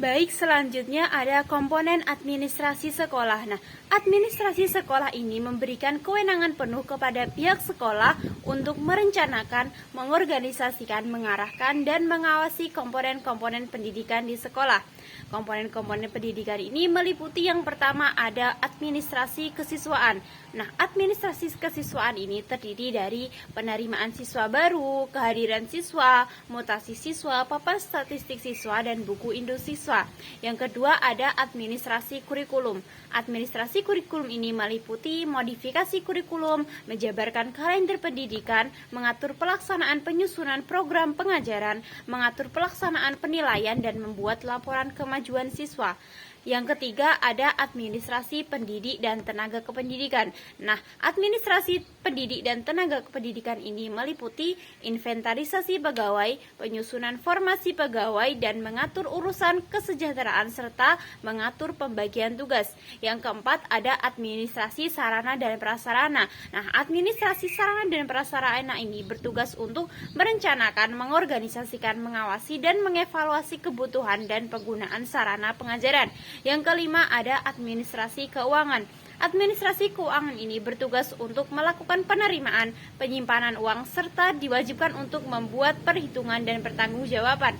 Baik, selanjutnya ada komponen administrasi sekolah. Nah, administrasi sekolah ini memberikan kewenangan penuh kepada pihak sekolah untuk merencanakan, mengorganisasikan, mengarahkan, dan mengawasi komponen-komponen pendidikan di sekolah. Komponen-komponen pendidikan ini meliputi yang pertama ada administrasi kesiswaan. Nah, administrasi kesiswaan ini terdiri dari penerimaan siswa baru, kehadiran siswa, mutasi siswa, papan statistik siswa, dan buku induk siswa. Yang kedua ada administrasi kurikulum. Administrasi kurikulum ini meliputi modifikasi kurikulum, menjabarkan kalender pendidikan, mengatur pelaksanaan penyusunan program pengajaran, mengatur pelaksanaan penilaian, dan membuat laporan kemajuan siswa. Yang ketiga ada administrasi pendidik dan tenaga kependidikan. Nah, administrasi pendidik dan tenaga kependidikan ini meliputi inventarisasi pegawai, penyusunan formasi pegawai, dan mengatur urusan kesejahteraan serta mengatur pembagian tugas. Yang keempat ada administrasi sarana dan prasarana. Nah, administrasi sarana dan prasarana ini bertugas untuk merencanakan, mengorganisasikan, mengawasi, dan mengevaluasi kebutuhan dan penggunaan sarana pengajaran. Yang kelima ada administrasi keuangan. Administrasi keuangan ini bertugas untuk melakukan penerimaan, penyimpanan uang, serta diwajibkan untuk membuat perhitungan dan pertanggungjawaban.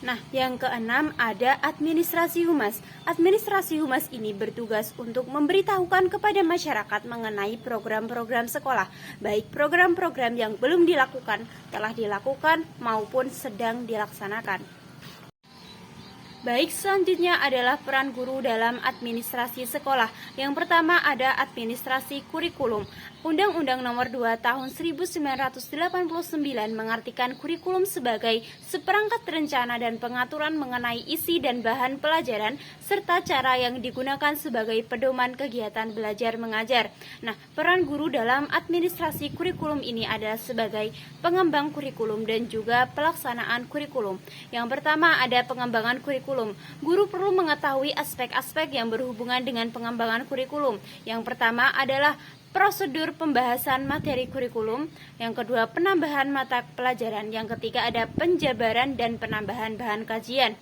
Nah, yang keenam ada administrasi humas. Administrasi humas ini bertugas untuk memberitahukan kepada masyarakat mengenai program-program sekolah, baik program-program yang belum dilakukan, telah dilakukan, maupun sedang dilaksanakan. Baik, selanjutnya adalah peran guru dalam administrasi sekolah. Yang pertama ada administrasi kurikulum. Undang-Undang Nomor 2 Tahun 1989 mengartikan kurikulum sebagai seperangkat rencana dan pengaturan mengenai isi dan bahan pelajaran serta cara yang digunakan sebagai pedoman kegiatan belajar mengajar. Nah, peran guru dalam administrasi kurikulum ini adalah sebagai pengembang kurikulum dan juga pelaksanaan kurikulum. Yang pertama ada pengembangan kurikulum. Guru perlu mengetahui aspek-aspek yang berhubungan dengan pengembangan kurikulum. Yang pertama adalah prosedur pembahasan materi kurikulum, yang kedua penambahan mata pelajaran, yang ketiga ada penjabaran dan penambahan bahan kajian.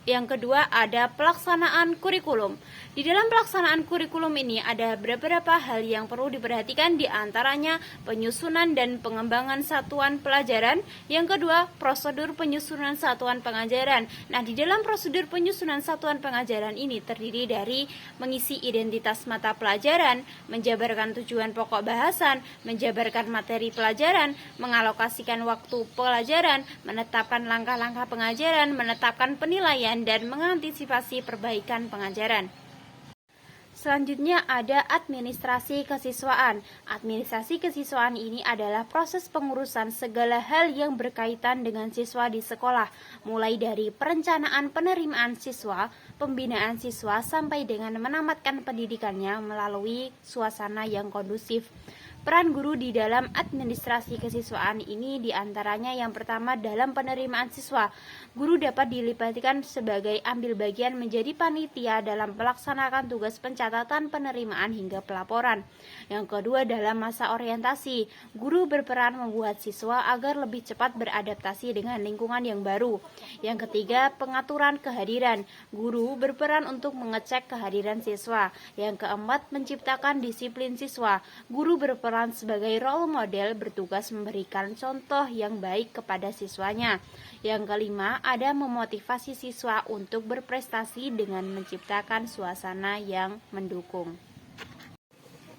Yang kedua ada pelaksanaan kurikulum. Di dalam pelaksanaan kurikulum ini ada beberapa hal yang perlu diperhatikan, di antaranya penyusunan dan pengembangan satuan pelajaran. Yang kedua, prosedur penyusunan satuan pengajaran. Nah, di dalam prosedur penyusunan satuan pengajaran ini terdiri dari mengisi identitas mata pelajaran, menjabarkan tujuan pokok bahasan, menjabarkan materi pelajaran, mengalokasikan waktu pelajaran, menetapkan langkah-langkah pengajaran, menetapkan penilaian, dan mengantisipasi perbaikan pengajaran. Selanjutnya ada administrasi kesiswaan. Administrasi kesiswaan ini adalah proses pengurusan segala hal yang berkaitan dengan siswa di sekolah, mulai dari perencanaan penerimaan siswa, pembinaan siswa, sampai dengan menamatkan pendidikannya melalui suasana yang kondusif. Peran guru di dalam administrasi kesiswaan ini diantaranya yang pertama dalam penerimaan siswa. Guru dapat dilibatkan sebagai ambil bagian menjadi panitia dalam melaksanakan tugas pencatatan penerimaan hingga pelaporan. Yang kedua dalam masa orientasi, guru berperan membuat siswa agar lebih cepat beradaptasi dengan lingkungan yang baru. Yang ketiga pengaturan kehadiran, guru berperan untuk mengecek kehadiran siswa. Yang keempat menciptakan disiplin siswa, guru berperan sebagai role model, bertugas memberikan contoh yang baik kepada siswanya. Yang kelima, ada memotivasi siswa untuk berprestasi dengan menciptakan suasana yang mendukung.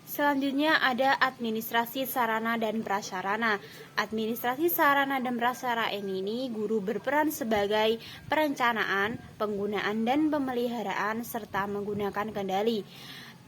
Selanjutnya ada administrasi sarana dan prasarana. Administrasi sarana dan prasarana ini guru berperan sebagai perencanaan, penggunaan, dan pemeliharaan serta menggunakan kendali.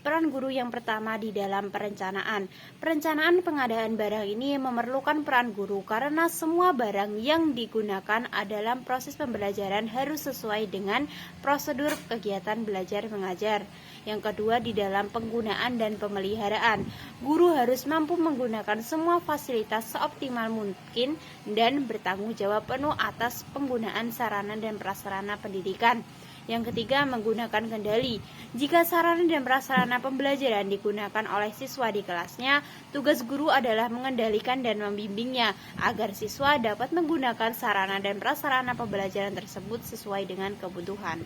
Peran guru yang pertama di dalam perencanaan. Perencanaan pengadaan barang ini memerlukan peran guru karena semua barang yang digunakan dalam proses pembelajaran harus sesuai dengan prosedur kegiatan belajar mengajar. Yang kedua di dalam penggunaan dan pemeliharaan. Guru harus mampu menggunakan semua fasilitas seoptimal mungkin dan bertanggung jawab penuh atas penggunaan sarana dan prasarana pendidikan. Yang ketiga, menggunakan kendali. Jika sarana dan prasarana pembelajaran digunakan oleh siswa di kelasnya, tugas guru adalah mengendalikan dan membimbingnya agar siswa dapat menggunakan sarana dan prasarana pembelajaran tersebut sesuai dengan kebutuhan.